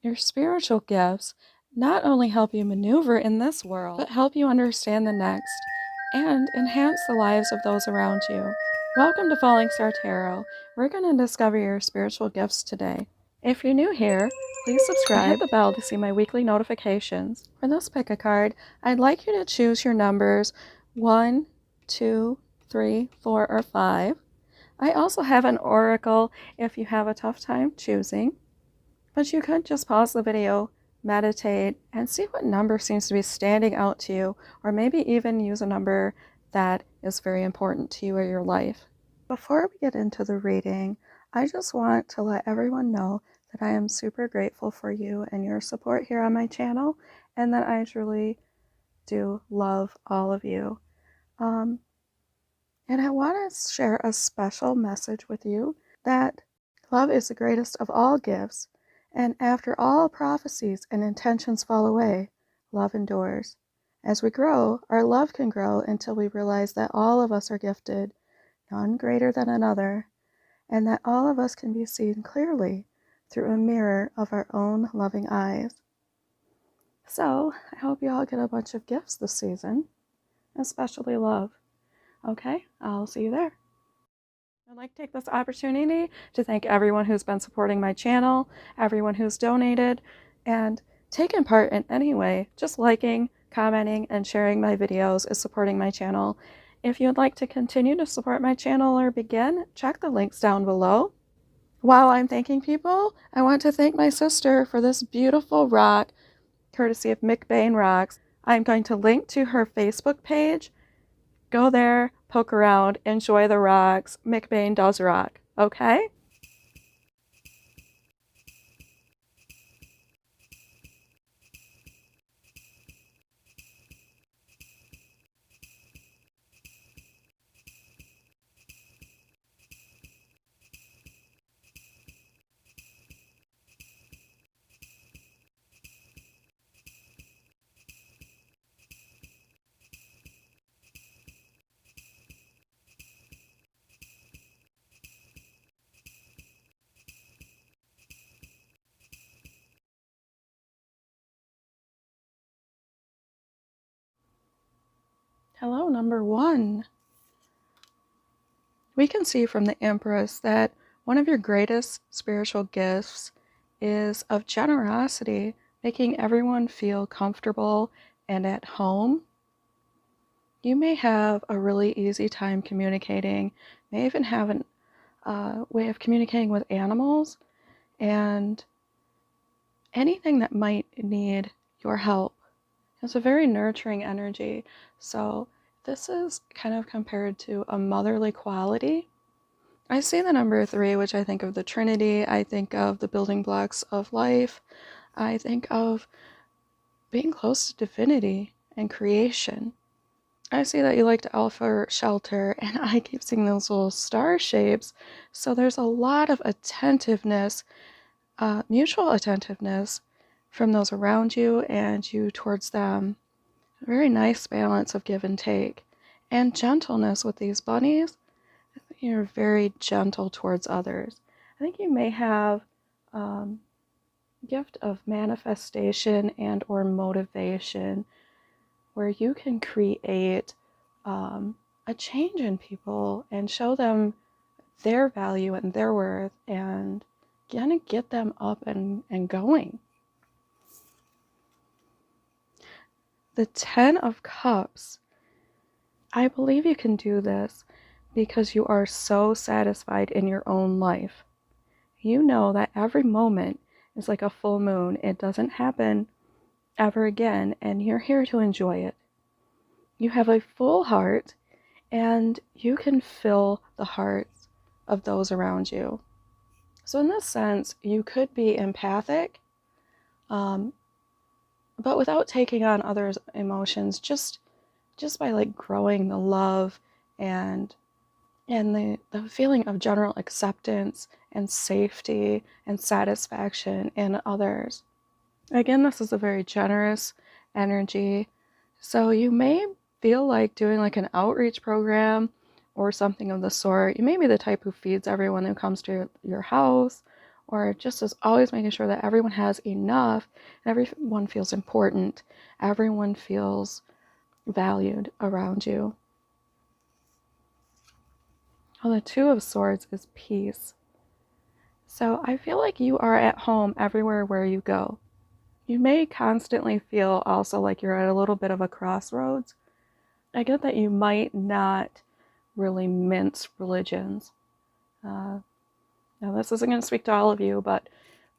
Your spiritual gifts not only help you maneuver in this world, but help you understand the next and enhance the lives of those around you. Welcome to Falling Star Tarot. We're going to discover your spiritual gifts today. If you're new here, please subscribe and hit the bell to see my weekly notifications. For this pick a card, I'd like you to choose your numbers 1, 2, 3, 4, or 5. I also have an oracle if you have a tough time choosing. But you could just pause the video, meditate, and see what number seems to be standing out to you, or maybe even use a number that is very important to you or your life. Before we get into the reading, I just want to let everyone know that I am super grateful for you and your support here on my channel, and that I truly do love all of you. And I want to share a special message with you that love is the greatest of all gifts. And after all prophecies and intentions fall away, love endures. As we grow, our love can grow until we realize that all of us are gifted, none greater than another, and that all of us can be seen clearly through a mirror of our own loving eyes. So, I hope you all get a bunch of gifts this season, especially love. Okay, I'll see you there. I'd like to take this opportunity to thank everyone who's been supporting my channel, everyone who's donated, and taken part in any way. Just liking, commenting, and sharing my videos is supporting my channel. If you'd like to continue to support my channel or begin, check the links down below. While I'm thanking people, I want to thank my sister for this beautiful rock, courtesy of McBain Rocks. I'm going to link to her Facebook page. Go there, poke around, enjoy the rocks. McBain does rock, okay? Hello, number 1. We can see from the Empress that one of your greatest spiritual gifts is of generosity, making everyone feel comfortable and at home. You may have a really easy time communicating, may even have a way of communicating with animals, and anything that might need your help. It's a very nurturing energy. So this is kind of compared to a motherly quality. I see the number 3, which I think of the Trinity. I think of the building blocks of life. I think of being close to divinity and creation. I see that you like to offer shelter, and I keep seeing those little star shapes. So there's a lot of attentiveness, mutual attentiveness from those around you and you towards them. A very nice balance of give and take. And gentleness with these bunnies. I think you're very gentle towards others. I think you may have gift of manifestation and or motivation, where you can create a change in people and show them their value and their worth and kind of get them up and going. The 10 of Cups. I believe you can do this because you are so satisfied in your own life. You know that every moment is like a full moon. It doesn't happen ever again, and you're here to enjoy it. You have a full heart, and you can fill the hearts of those around you. So in this sense, you could be empathic, but without taking on others' emotions, just by like growing the love and the feeling of general acceptance and safety and satisfaction in others. Again, this is a very generous energy. So you may feel like doing like an outreach program or something of the sort. You may be the type who feeds everyone who comes to your house, or just as always making sure that everyone has enough and everyone feels important. Everyone feels valued around you. Well, the Two of Swords is peace. So I feel like you are at home everywhere where you go. You may constantly feel also like you're at a little bit of a crossroads. I get that you might not really mince religions. Now, this isn't going to speak to all of you, but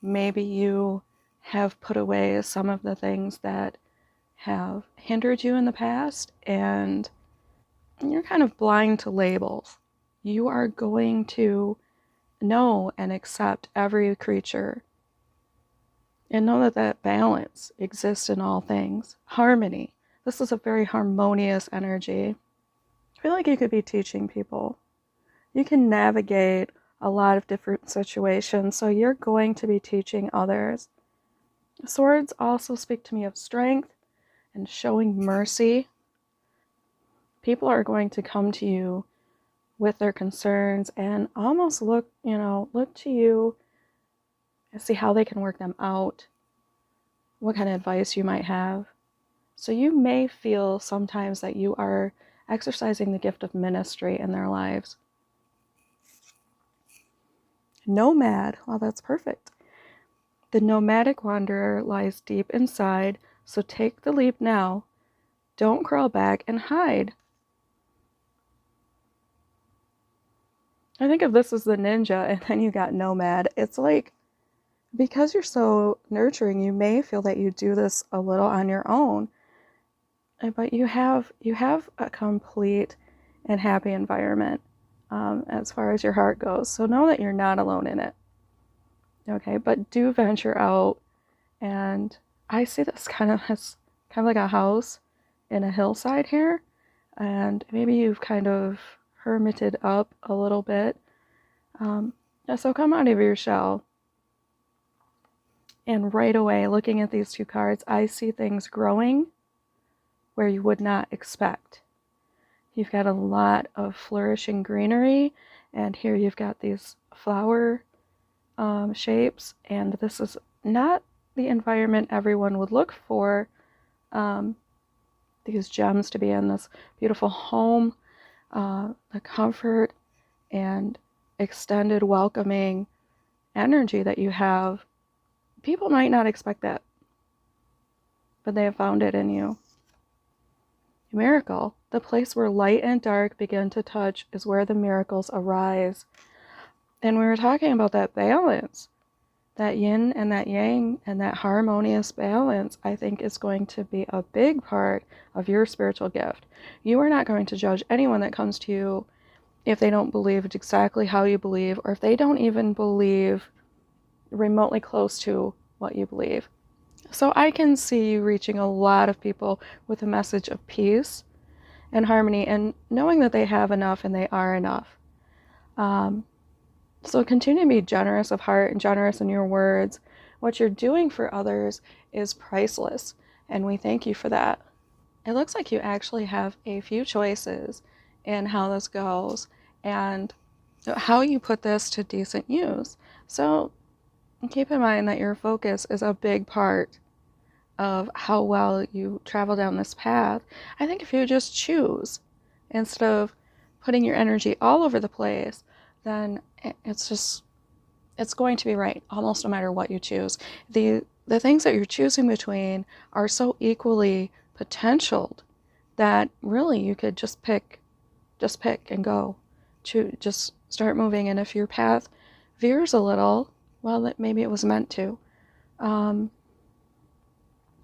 maybe you have put away some of the things that have hindered you in the past, and you're kind of blind to labels. You are going to know and accept every creature and know that that balance exists in all things. Harmony. This is a very harmonious energy. I feel like you could be teaching people. You can navigate a lot of different situations, so you're going to be teaching others. Swords also speak to me of strength and showing mercy. People are going to come to you with their concerns and almost look to you and see how they can work them out, what kind of advice you might have. So you may feel sometimes that you are exercising the gift of ministry in their lives. Nomad, well, that's perfect. The nomadic wanderer lies deep inside, so take the leap now. Don't crawl back and hide. I think if this is the ninja and then you got nomad, it's like, because you're so nurturing, you may feel that you do this a little on your own, but you have a complete and happy environment as far as your heart goes. So know that you're not alone in it. Okay, but do venture out, and I see this kind of like a house in a hillside here, and maybe you've kind of hermited up a little bit. So come out of your shell. And right away, looking at these two cards, I see things growing where you would not expect. You've got a lot of flourishing greenery, and here you've got these flower shapes, and this is not the environment everyone would look for these gems to be in, this beautiful home, the comfort and extended welcoming energy that you have. People might not expect that, but they have found it in you. Miracle. The place where light and dark begin to touch is where the miracles arise. And we were talking about that balance, that yin and that yang, and that harmonious balance, I think, is going to be a big part of your spiritual gift. You are not going to judge anyone that comes to you if they don't believe exactly how you believe, or if they don't even believe remotely close to what you believe. So I can see you reaching a lot of people with a message of peace and harmony, and knowing that they have enough and they are enough. So continue to be generous of heart and generous in your words. What you're doing for others is priceless, and we thank you for that. It looks like you actually have a few choices in how this goes and how you put this to decent use. So keep in mind that your focus is a big part of how well you travel down this path. I think if you just choose, instead of putting your energy all over the place, then it's going to be right almost no matter what you choose. The things that you're choosing between are so equally potentialed that really you could just pick and go. Just start moving, and if your path veers a little, well, that maybe it was meant to.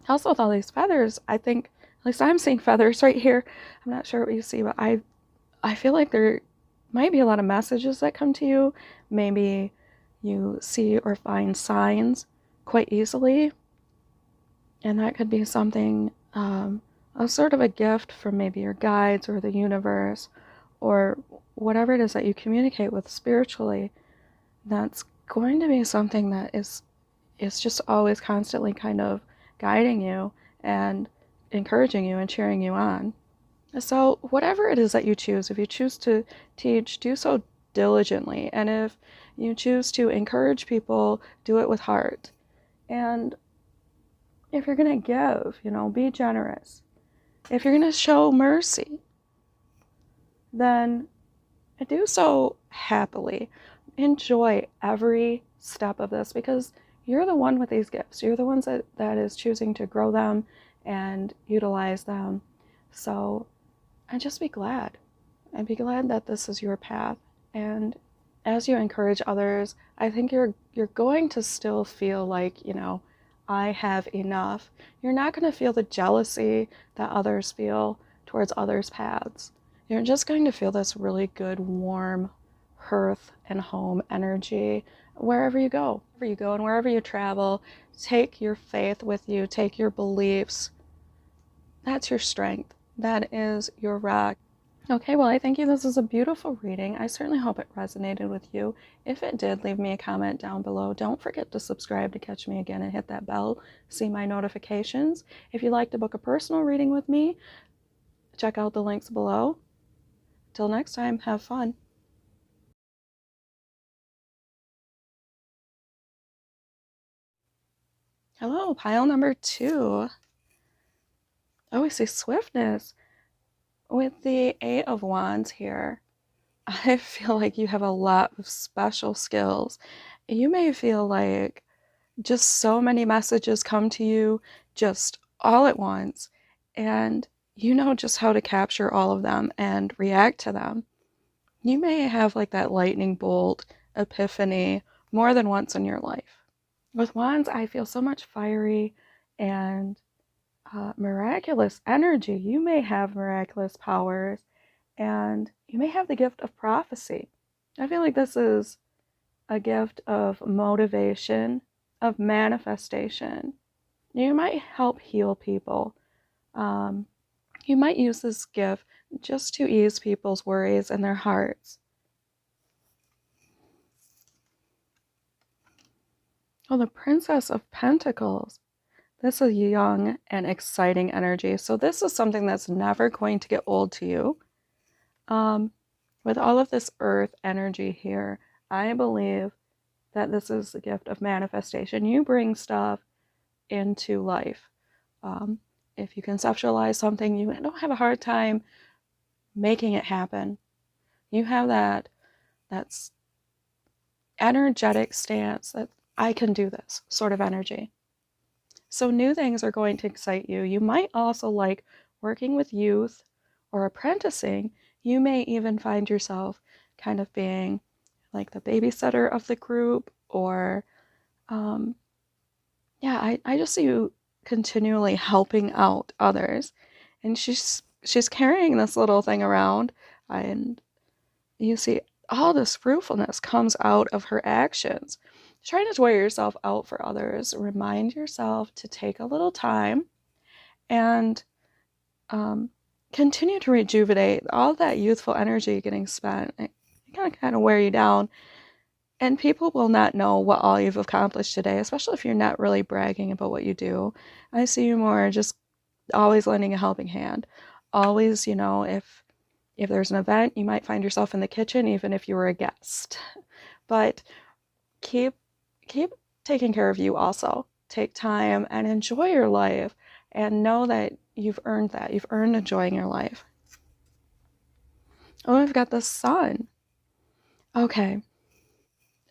Also, with all these feathers, I think, at least I'm seeing feathers right here. I'm not sure what you see, but I feel like there might be a lot of messages that come to you. Maybe you see or find signs quite easily, and that could be something, a sort of a gift from maybe your guides or the universe, or whatever it is that you communicate with spiritually. That's going to be something that is just always constantly kind of guiding you and encouraging you and cheering you on. So whatever it is that you choose, if you choose to teach, do so diligently. And if you choose to encourage people, do it with heart. And if you're going to give, be generous. If you're going to show mercy, then do so happily. Enjoy every step of this, because you're the one with these gifts. You're the ones that is choosing to grow them and utilize them. So, and just be glad. And be glad that this is your path. And as you encourage others, I think you're going to still feel like, I have enough. You're not going to feel the jealousy that others feel towards others' paths. You're just going to feel this really good, warm hearth and home energy wherever you go. Wherever you go and wherever you travel, take your faith with you, take your beliefs. That's your strength. That is your rock. Okay, well, I think this is a beautiful reading. I certainly hope it resonated with you. If it did, leave me a comment down below. Don't forget to subscribe to catch me again and hit that bell, see my notifications. If you'd like to book a personal reading with me, check out the links below. Till next time, have fun. Hello, pile number 2. Oh, we see swiftness. With the 8 of Wands here, I feel like you have a lot of special skills. You may feel like just so many messages come to you just all at once, and you know just how to capture all of them and react to them. You may have like that lightning bolt epiphany more than once in your life. With Wands, I feel so much fiery and miraculous energy. You may have miraculous powers, and you may have the gift of prophecy. I feel like this is a gift of motivation, of manifestation. You might help heal people. You might use this gift just to ease people's worries in their hearts. Oh, the Princess of Pentacles. This is young and exciting energy. So this is something that's never going to get old to you. With all of this earth energy here, I believe that this is the gift of manifestation. You bring stuff into life. If you conceptualize something, you don't have a hard time making it happen. You have that's energetic stance that I can do this sort of energy. So new things are going to excite you. You might also like working with youth or apprenticing. You may even find yourself kind of being like the babysitter of the group, or yeah, I just see you continually helping out others. And she's carrying this little thing around, and you see all this fruitfulness comes out of her actions. Try not to wear yourself out for others. Remind yourself to take a little time and continue to rejuvenate. All that youthful energy getting spent, it can kind of wear you down. And people will not know what all you've accomplished today, especially if you're not really bragging about what you do. I see you more just always lending a helping hand. Always, if there's an event, you might find yourself in the kitchen, even if you were a guest. But keep taking care of you also. Take time and enjoy your life, and know that you've earned that. You've earned enjoying your life. Oh, I've got the Sun. Okay.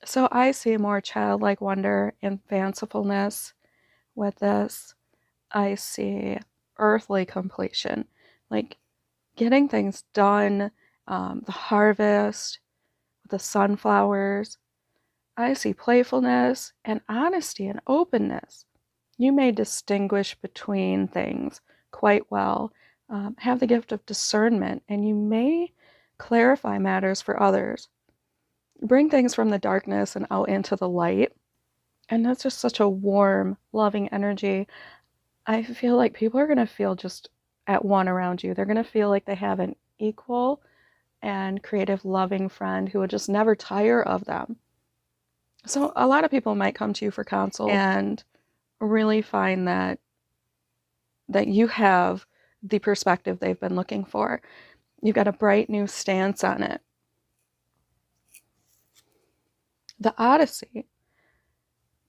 So I see more childlike wonder and fancifulness with this. I see earthly completion, like getting things done, the harvest, the sunflowers. I see playfulness and honesty and openness. You may distinguish between things quite well, have the gift of discernment, and you may clarify matters for others. Bring things from the darkness and out into the light. And that's just such a warm, loving energy. I feel like people are going to feel just at one around you. They're going to feel like they have an equal and creative, loving friend who would just never tire of them. So a lot of people might come to you for counsel and really find that you have the perspective they've been looking for. You've got a bright new stance on it. The Odyssey.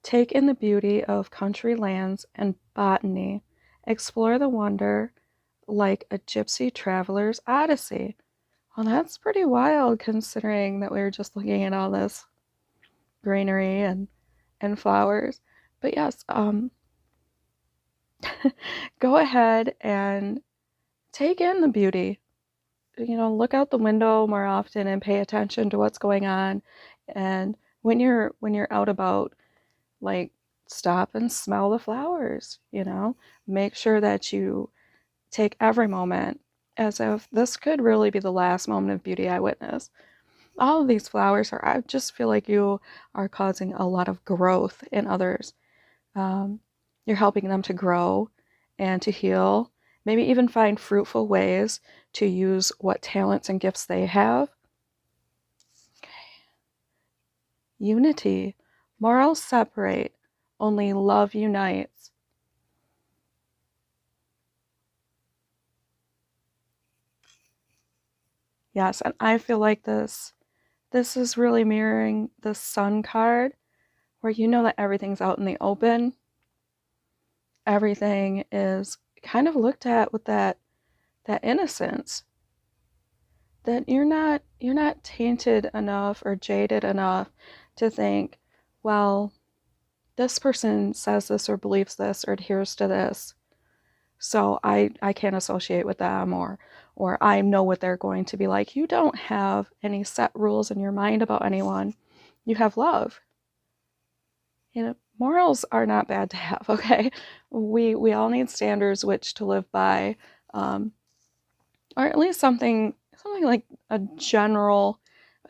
Take in the beauty of country lands and botany. Explore the wonder like a gypsy traveler's odyssey. Well, that's pretty wild considering that we were just looking at all this greenery and flowers. But yes, go ahead and take in the beauty. You know, look out the window more often and pay attention to what's going on. And when you're out about, like, stop and smell the flowers, you know? Make sure that you take every moment as if this could really be the last moment of beauty I witness. All of these flowers are, I just feel like you are causing a lot of growth in others. You're helping them to grow and to heal, maybe even find fruitful ways to use what talents and gifts they have. Okay. Unity. Morals separate, only love unites. Yes, and I feel like this is really mirroring the Sun card, where you know that everything's out in the open. Everything is kind of looked at with that innocence, that you're not tainted enough or jaded enough to think, well, this person says this or believes this or adheres to this, so I can't associate with them, or I know what they're going to be like. You don't have any set rules in your mind about anyone. You have love. You know, morals are not bad to have, okay? We all need standards which to live by, or at least something like a general,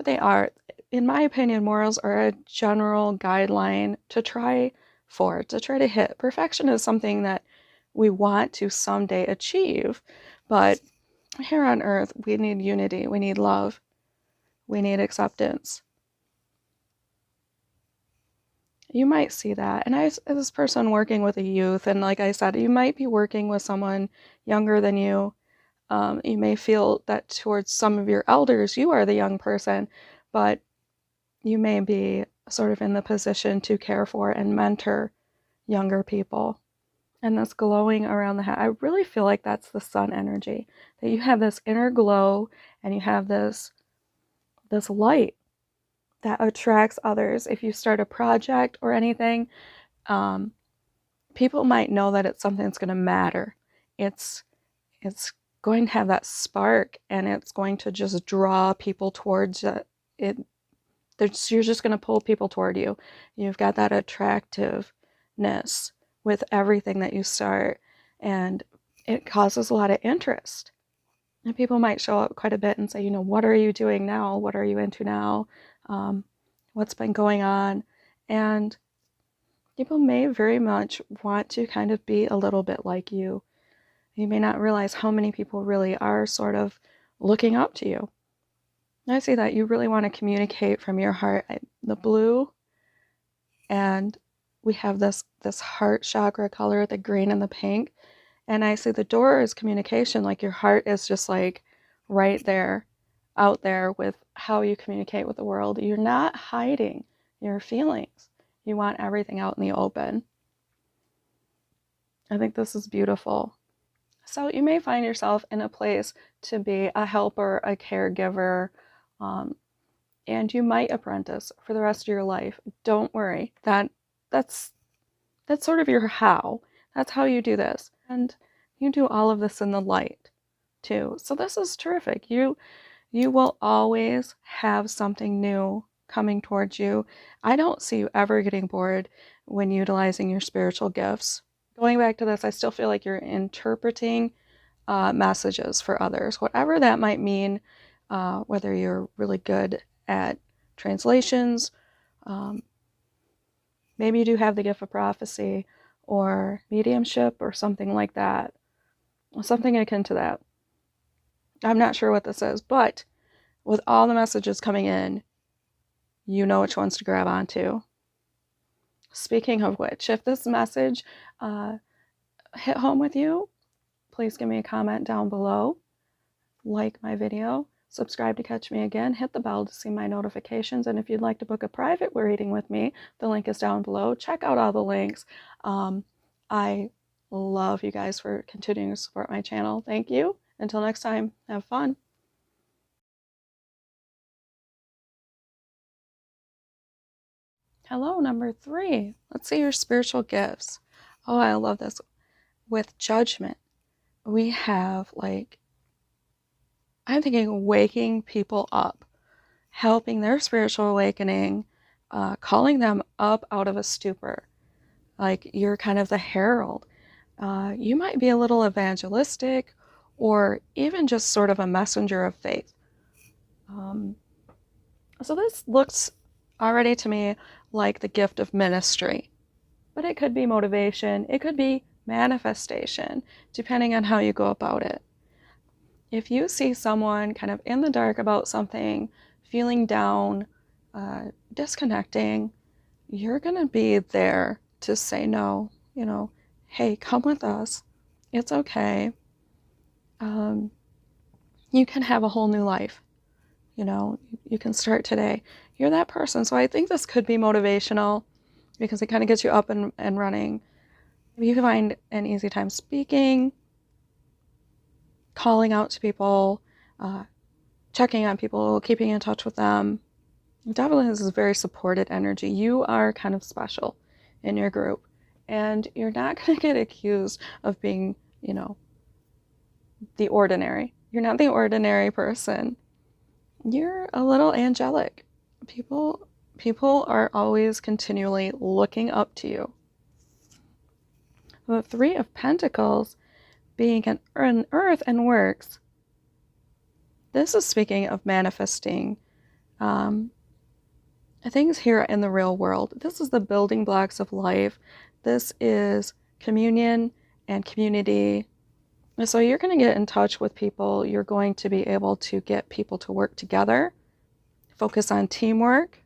they are, in my opinion, morals are a general guideline to try to hit. Perfection is something that we want to someday achieve, but here on earth, we need unity, we need love, we need acceptance. You might see that. And as this person working with a youth, and like I said, you might be working with someone younger than you. You may feel that towards some of your elders, you are the young person, but you may be sort of in the position to care for and mentor younger people. And this glowing around the head, I really feel like that's the sun energy, that you have this inner glow and you have this light that attracts others. If you start a project or anything, people might know that it's something that's going to matter. It's going to have that spark, and it's going to just draw people towards it. You're just going to pull people toward you. You've got that attractiveness with everything that you start, and it causes a lot of interest. And people might show up quite a bit and say, you know, what are you doing now? What are you into now? What's been going on? And people may very much want to kind of be a little bit like you. You may not realize how many people really are sort of looking up to you. I see that you really want to communicate from your heart. The blue, and we have this heart chakra color, the green and the pink. And I see the door is communication, like your heart is just like right there, out there with how you communicate with the world. You're not hiding your feelings. You want everything out in the open. I think this is beautiful. So you may find yourself in a place to be a helper, a caregiver, and you might apprentice for the rest of your life. Don't worry. That's sort of your how. That's how you do this. And you do all of this in the light too. So this is terrific. You will always have something new coming towards you. I don't see you ever getting bored when utilizing your spiritual gifts. Going back to this, I still feel like you're interpreting messages for others, whatever that might mean, whether you're really good at translations, maybe you do have the gift of prophecy or mediumship or something like that, something akin to that. I'm not sure what this is, but with all the messages coming in, you know which ones to grab onto. Speaking of which, if this message hit home with you, please give me a comment down below, like my video, Subscribe to catch me again. Hit the bell to see my notifications. And if you'd like to book a private reading with me, the link is down below. Check out all the links. I love you guys for continuing to support my channel. Thank you. Until next time, have fun. Hello, number 3. Let's see your spiritual gifts. Oh, I love this. With judgment, we have, like, I'm thinking waking people up, helping their spiritual awakening, calling them up out of a stupor. Like, you're kind of the herald. You might be a little evangelistic or even just sort of a messenger of faith. So this looks already to me like the gift of ministry, but it could be motivation, it could be manifestation, depending on how you go about it. If you see someone kind of in the dark about something, feeling down, disconnecting, you're going to be there to say no, you know, hey, come with us. It's okay. You can have a whole new life. You know, you can start today. You're that person. So I think this could be motivational because it kind of gets you up and running. If you can find an easy time speaking, calling out to people, checking on people, keeping in touch with them. Definitely this is very supported energy. You are kind of special in your group, and you're not going to get accused of being, you know, the ordinary. You're not the ordinary person. You're a little angelic. People are always continually looking up to you. The 3 of Pentacles being an earth and works. This is speaking of manifesting things here in the real world. This is the building blocks of life. This is communion and community. So you're going to get in touch with people. You're going to be able to get people to work together, focus on teamwork,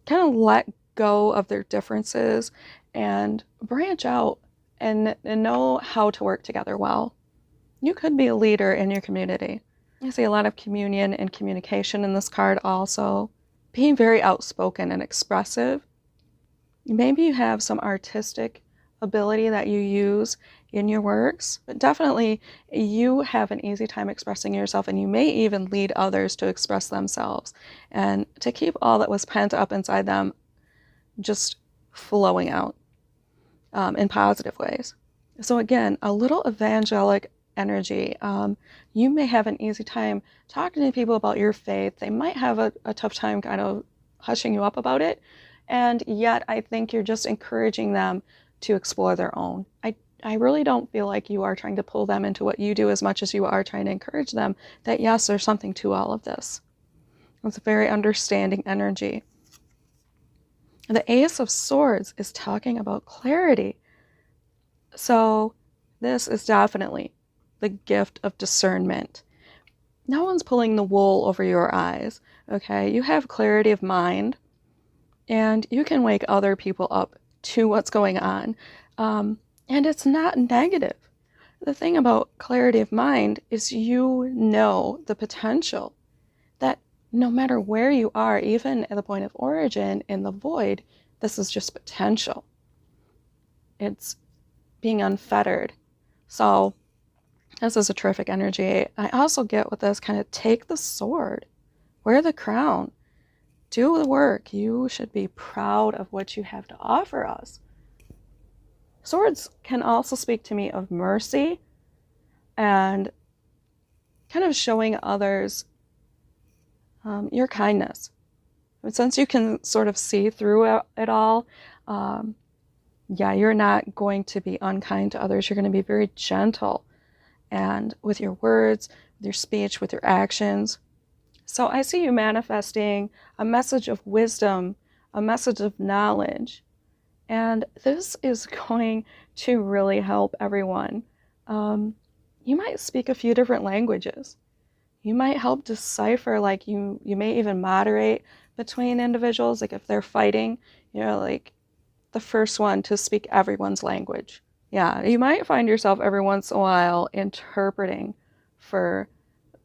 kind of let go of their differences and branch out and know how to work together well. You could be a leader in your community. I see a lot of communion and communication in this card also. Being very outspoken and expressive. Maybe you have some artistic ability that you use in your works, but definitely you have an easy time expressing yourself, and you may even lead others to express themselves and to keep all that was pent up inside them just flowing out in positive ways. So again, a little evangelic energy. You may have an easy time talking to people about your faith. They might have a tough time kind of hushing you up about it, and yet I think you're just encouraging them to explore their own. I really don't feel like you are trying to pull them into what you do as much as you are trying to encourage them that yes, there's something to all of this. It's a very understanding energy. The Ace of Swords is talking about clarity. So this is definitely the gift of discernment. No one's pulling the wool over your eyes, okay? You have clarity of mind, and you can wake other people up to what's going on. And it's not negative. The thing about clarity of mind is you know the potential that no matter where you are, even at the point of origin in the void, this is just potential. It's being unfettered. So this is a terrific energy. I also get with this kind of take the sword, wear the crown, do the work. You should be proud of what you have to offer us. Swords can also speak to me of mercy and kind of showing others your kindness. But since you can sort of see through it all, yeah, you're not going to be unkind to others. You're going to be very gentle and with your words, with your speech, with your actions. So I see you manifesting a message of wisdom, a message of knowledge. And this is going to really help everyone. You might speak a few different languages. You might help decipher, like you may even moderate between individuals. Like if they're fighting, you're like the first one to speak everyone's language. Yeah, you might find yourself every once in a while interpreting for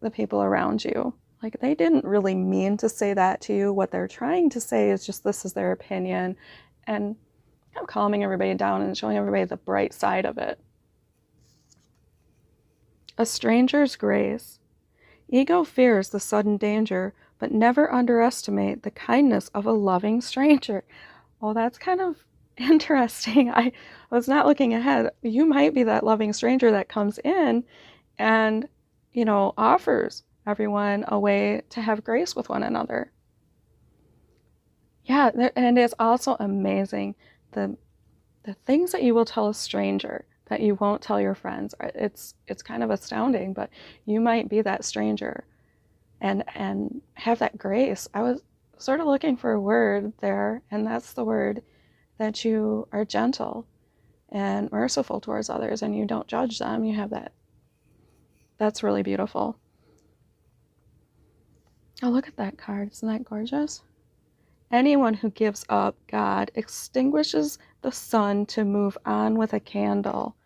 the people around you. Like, they didn't really mean to say that to you. What they're trying to say is just this is their opinion, and I'm calming everybody down and showing everybody the bright side of it. A stranger's grace. Ego fears the sudden danger, but never underestimate the kindness of a loving stranger. Well, that's kind of interesting. I was not looking ahead. You might be that loving stranger that comes in and, offers everyone a way to have grace with one another. Yeah, and it's also amazing the things that you will tell a stranger that you won't tell your friends. It's kind of astounding, but you might be that stranger and have that grace. I was sort of looking for a word there, and that's the word that you are gentle and merciful towards others, and you don't judge them. You have that. That's really beautiful. Oh, look at that card. Isn't that gorgeous? Anyone who gives up God extinguishes the sun to move on with a candle.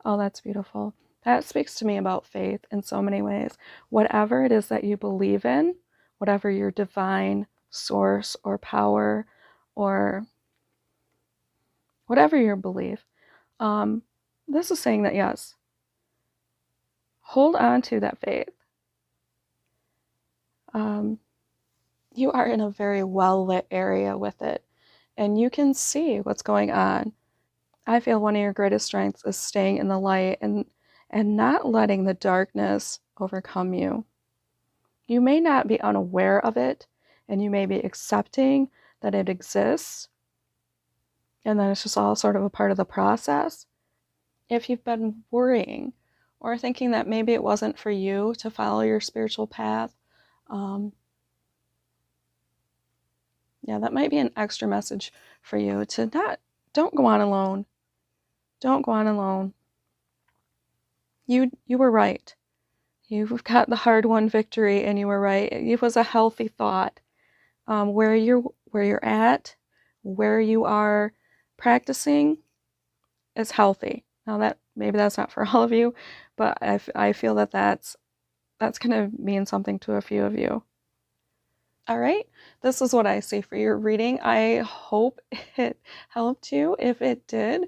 Oh, that's beautiful. That speaks to me about faith in so many ways. Whatever it is that you believe in, whatever your divine source or power or whatever your belief, this is saying that yes, hold on to that faith. You are in a very well-lit area with it, and you can see what's going on. I feel one of your greatest strengths is staying in the light and not letting the darkness overcome you. You may not be unaware of it, and you may be accepting that it exists, and that it's just all sort of a part of the process. If you've been worrying or thinking that maybe it wasn't for you to follow your spiritual path, yeah, that might be an extra message for you to don't go on alone. Don't go on alone. You were right. You've got the hard-won victory, and you were right. It was a healthy thought. Where you're at, where you are practicing is healthy. Now that maybe that's not for all of you, but I feel that that's going to mean something to a few of you. All right, this is what I see for your reading. I hope it helped you. If it did,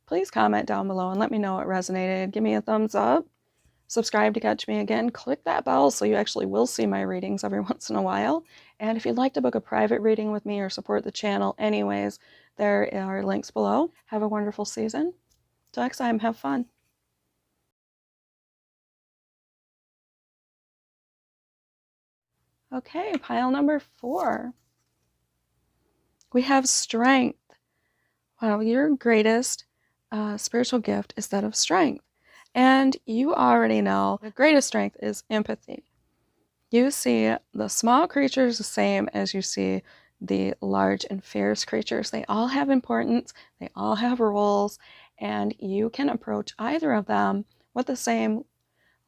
please comment down below and let me know it resonated. Give me a thumbs up. Subscribe to catch me again. Click that bell so you actually will see my readings every once in a while. And if you'd like to book a private reading with me or support the channel anyways, there are links below. Have a wonderful season. Till next time, have fun. Okay, pile number 4. We have strength. Wow, your greatest spiritual gift is that of strength. And you already know the greatest strength is empathy. You see the small creatures the same as you see the large and fierce creatures. They all have importance, they all have roles, and you can approach either of them with the same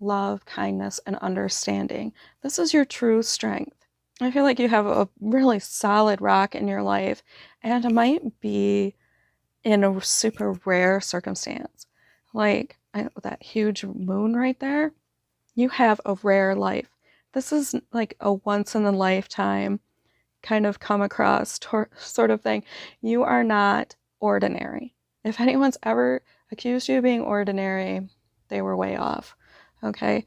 love, kindness, and understanding. This is your true strength. I feel like you have a really solid rock in your life, and it might be in a super rare circumstance. Like that huge moon right there. You have a rare life. This is like a once in a lifetime kind of come across sort of thing. You are not ordinary. If anyone's ever accused you of being ordinary, they were way off. Okay?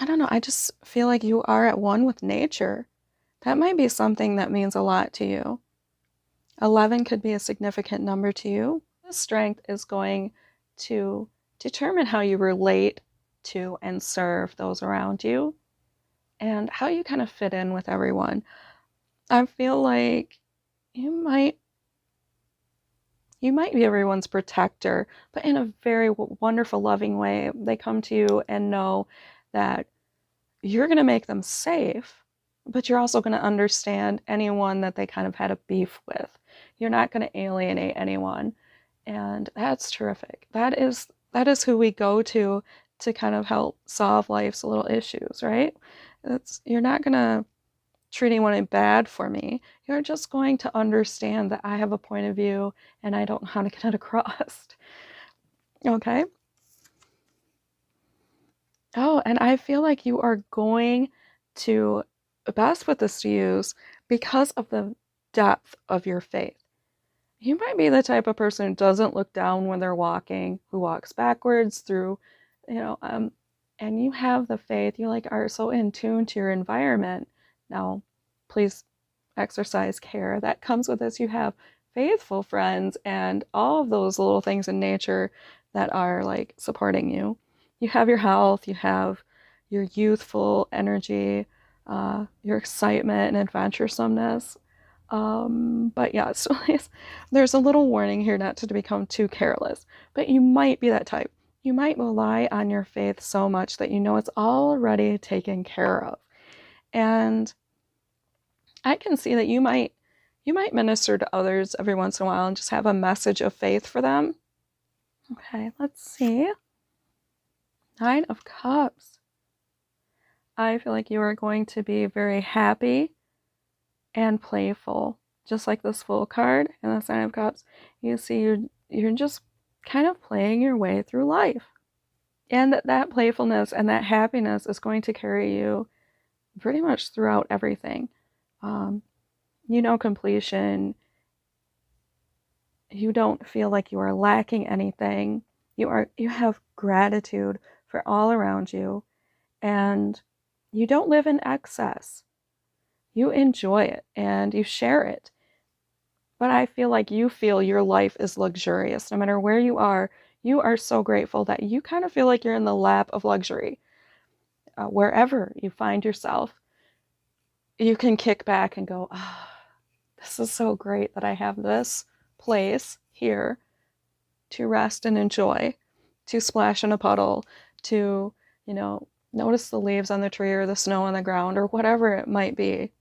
I don't know. I just feel like you are at one with nature. That might be something that means a lot to you. 11 could be a significant number to you. This strength is going to determine how you relate to and serve those around you and how you kind of fit in with everyone. I feel like you might be everyone's protector, but in a very wonderful, loving way. They come to you and know that you're going to make them safe, but you're also going to understand anyone that they kind of had a beef with. You're not going to alienate anyone, and that's terrific. That is who we go to kind of help solve life's little issues, right? You're not going to treat anyone bad for me. You're just going to understand that I have a point of view and I don't know how to get it across. Okay? Oh, and I feel like you are going to best with this to use because of the depth of your faith. You might be the type of person who doesn't look down when they're walking, who walks backwards through, you know, and you have the faith. You like are so in tune to your environment. Now, please exercise care that comes with this. You have faithful friends and all of those little things in nature that are like supporting you. You have your health, you have your youthful energy, your excitement and adventuresomeness. But yeah, so there's a little warning here not to become too careless, but you might be that type. You might rely on your faith so much that you know it's already taken care of. And I can see that you might minister to others every once in a while and just have a message of faith for them. Okay, let's see. 9 of Cups. I feel like you are going to be very happy and playful, just like this Fool card and the 9 of Cups. You see, you're just kind of playing your way through life, and that playfulness and that happiness is going to carry you pretty much throughout everything. Um, completion. You don't feel like you are lacking anything. You have gratitude for all around you, and you don't live in excess. You enjoy it and you share it. But I feel like you feel your life is luxurious. No matter where you are so grateful that you kind of feel like you're in the lap of luxury. Wherever you find yourself, you can kick back and go, this is so great that I have this place here to rest and enjoy, to splash in a puddle, to, notice the leaves on the tree or the snow on the ground or whatever it might be.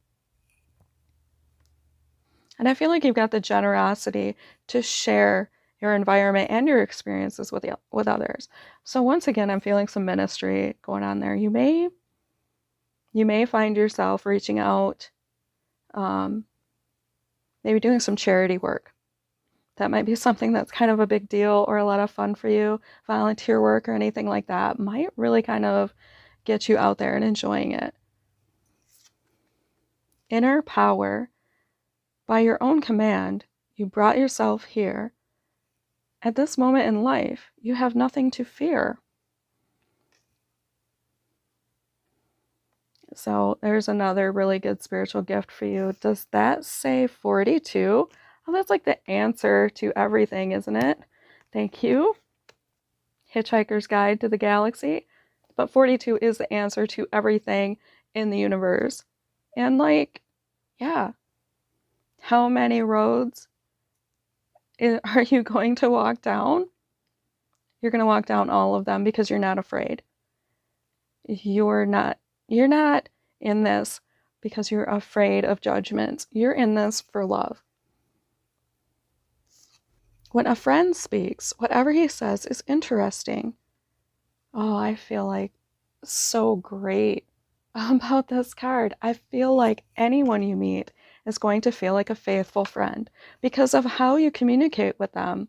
And I feel like you've got the generosity to share your environment and your experiences with others. So once again, I'm feeling some ministry going on there. You may find yourself reaching out, maybe doing some charity work. That might be something that's kind of a big deal or a lot of fun for you. Volunteer work or anything like that might really kind of get you out there and enjoying it. Inner power. By your own command, you brought yourself here. At this moment in life, you have nothing to fear. So there's another really good spiritual gift for you. Does that say 42? Oh, that's like the answer to everything, isn't it? Thank you. Hitchhiker's Guide to the Galaxy. But 42 is the answer to everything in the universe. And yeah, how many roads are you going to walk down? You're going to walk down all of them because you're not afraid. You're not in this because you're afraid of judgments. You're in this for love. When a friend speaks, whatever he says is interesting. Oh, I feel like so great about this card. I feel like anyone you meet is going to feel like a faithful friend because of how you communicate with them.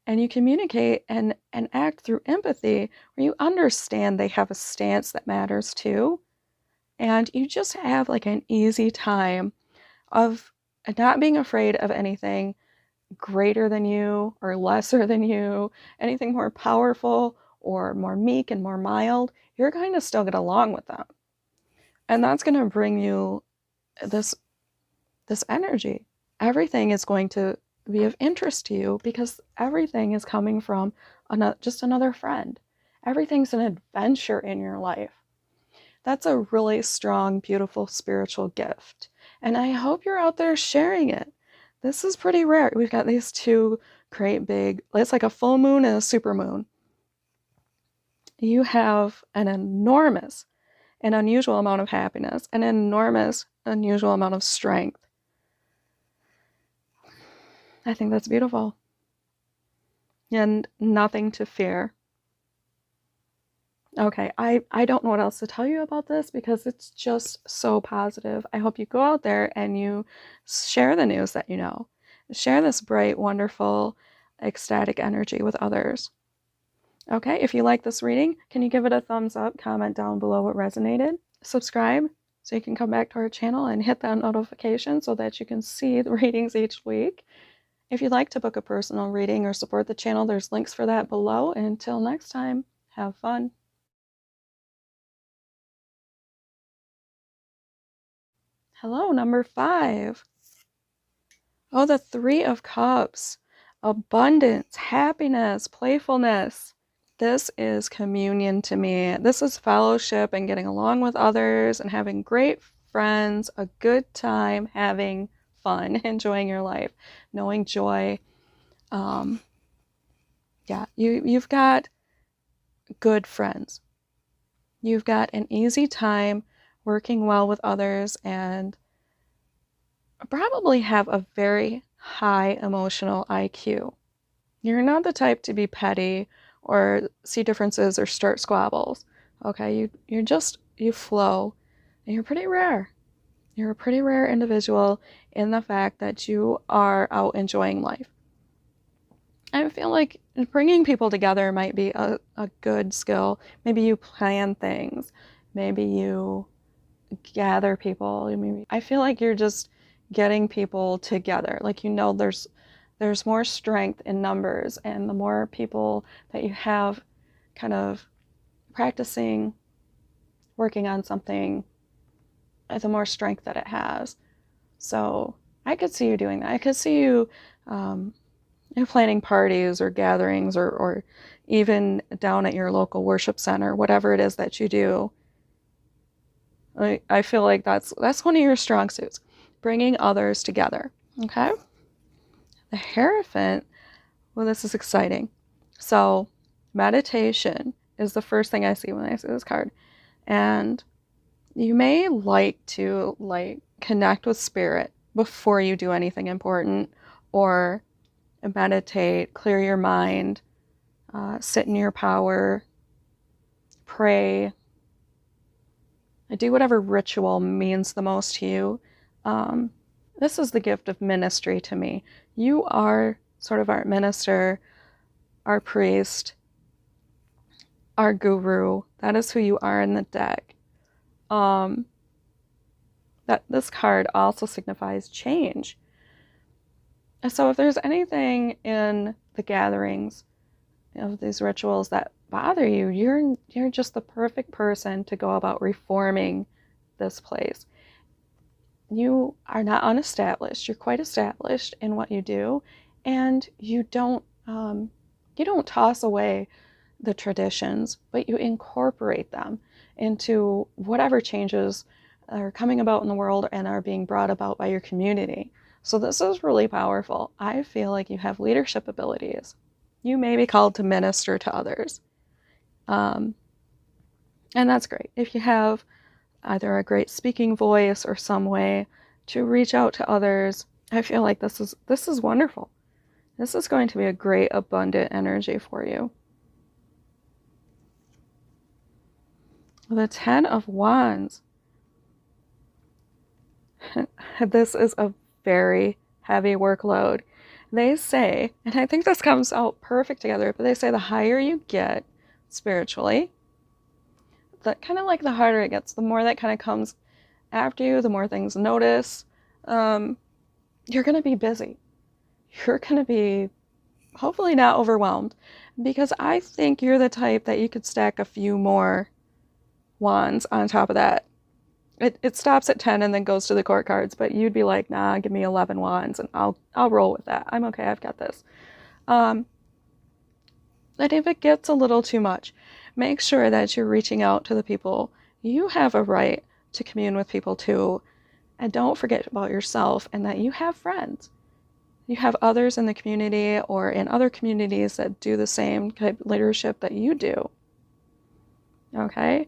And you communicate and act through empathy where you understand they have a stance that matters too. And you just have like an easy time of not being afraid of anything greater than you or lesser than you, anything more powerful or more meek and more mild. You're going to still get along with them. And that's going to bring you this energy. Everything is going to be of interest to you because everything is coming from just another friend. Everything's an adventure in your life. That's a really strong, beautiful spiritual gift. And I hope you're out there sharing it. This is pretty rare. We've got these two great big, it's like a full moon and a super moon. You have an enormous and unusual amount of happiness, an enormous, unusual amount of strength. I think that's beautiful. And nothing to fear. Okay, I don't know what else to tell you about this because it's just so positive. I hope you go out there and you share the news that you know. Share this bright, wonderful, ecstatic energy with others. Okay, if you like this reading, can you give it a thumbs up, comment down below what resonated, subscribe so you can come back to our channel and hit that notification so that you can see the readings each week. If you'd like to book a personal reading or support the channel, there's links for that below. And until next time, have fun. Hello, number 5. Oh, the 3 of Cups. Abundance, happiness, playfulness. This is communion to me. This is fellowship and getting along with others and having great friends, a good time, having fun, enjoying your life, knowing joy. Yeah, you've got good friends. You've got an easy time working well with others and probably have a very high emotional IQ. You're not the type to be petty or see differences or start squabbles. Okay, you flow, and you're pretty rare. You're a pretty rare individual in the fact that you are out enjoying life. I feel like bringing people together might be a good skill. Maybe you plan things. Maybe you gather people. I feel like you're just getting people together. Like, there's more strength in numbers, and the more people that you have kind of practicing, working on something, the more strength that it has. So I could see you doing that. I could see you planning parties or gatherings or even down at your local worship center, whatever it is that you do. I feel like that's one of your strong suits, bringing others together. Okay? The Hierophant, well, this is exciting. So meditation is the first thing I see when I see this card. And you may like to connect with spirit before you do anything important, or meditate, clear your mind, sit in your power, pray, do whatever ritual means the most to you. This is the gift of ministry to me. You are sort of our minister, our priest, our guru. That is who you are in the deck. That this card also signifies change. So if there's anything in the gatherings of these rituals that bother you, you're just the perfect person to go about reforming this place. You are not unestablished. You're quite established in what you do, and you don't toss away the traditions, but you incorporate them into whatever changes are coming about in the world and are being brought about by your community. So this is really powerful. I feel like you have leadership abilities. You may be called to minister to others. And that's great. If you have either a great speaking voice or some way to reach out to others, I feel like this is wonderful. This is going to be a great abundant energy for you. The 10 of Wands. This is a very heavy workload. They say, and I think this comes out perfect together, but they say the higher you get spiritually, that kind of like the harder it gets, the more that kind of comes after you, the more things notice. You're going to be busy. You're going to be hopefully not overwhelmed, because I think you're the type that you could stack a few more wands on top of that. It stops at 10 and then goes to the court cards, but you'd be like, nah, give me 11 wands and I'll roll with that. I'm okay, I've got this. And if it gets a little too much, make sure that you're reaching out to the people. You have a right to commune with people too. And don't forget about yourself and that you have friends. You have others in the community or in other communities that do the same type of leadership that you do. Okay?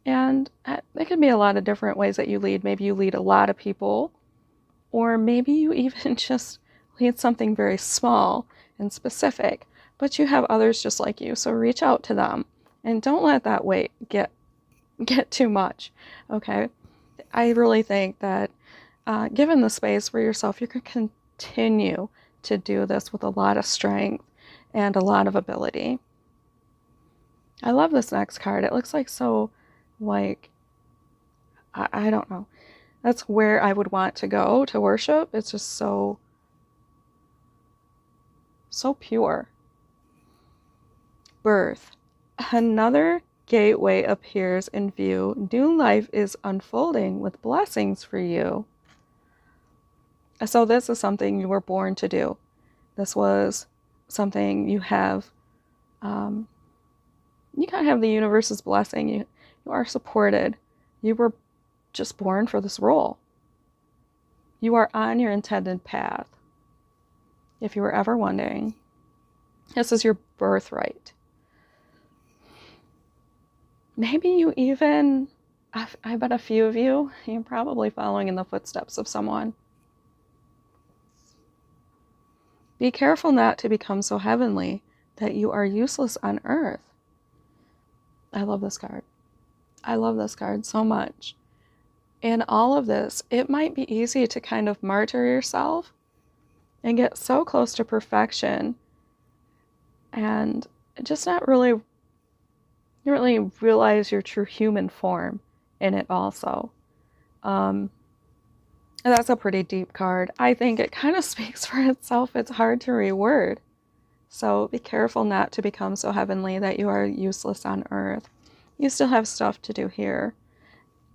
And it can be a lot of different ways that you lead. Maybe you lead a lot of people, or maybe you even just lead something very small and specific, but you have others just like you. So reach out to them and don't let that weight get too much. Okay? I really think that given the space for yourself, you can continue to do this with a lot of strength and a lot of ability. I love this next card. It looks like so, like, I don't know. That's where I would want to go to worship. It's just so pure. Birth. Another gateway appears in view. New life is unfolding with blessings for you. So this is something you were born to do. This was something you have. You kind of have the universe's blessing. You are supported. You were just born for this role. You are on your intended path. If you were ever wondering, this is your birthright. Maybe you even, I bet a few of you, you're probably following in the footsteps of someone. Be careful not to become so heavenly that you are useless on earth. I love this card. I love this card so much. In all of this, it might be easy to kind of martyr yourself and get so close to perfection and just not really realize your true human form in it also. And that's a pretty deep card. I think it kind of speaks for itself. It's hard to reword. So be careful not to become so heavenly that you are useless on earth. You still have stuff to do here.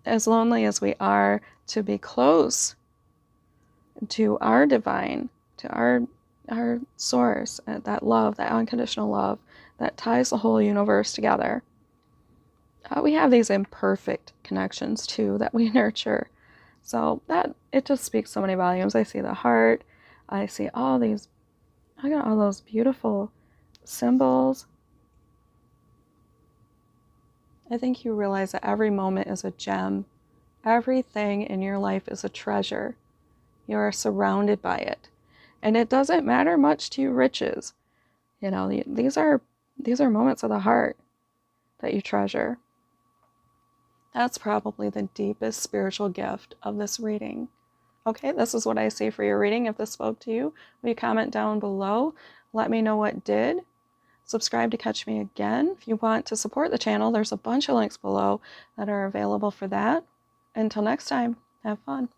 As lonely as we are, to be close to our divine, to our source, that love, that unconditional love that ties the whole universe together. We have these imperfect connections too that we nurture. So that, it just speaks so many volumes. I see the heart. I see all these, I got all those beautiful symbols. I think you realize that every moment is a gem. Everything in your life is a treasure. You are surrounded by it. And it doesn't matter much to you riches. You know, these are moments of the heart that you treasure. That's probably the deepest spiritual gift of this reading. Okay, this is what I see for your reading. If this spoke to you, will you comment down below? Let me know what did. Subscribe to catch me again. If you want to support the channel, there's a bunch of links below that are available for that. Until next time, have fun.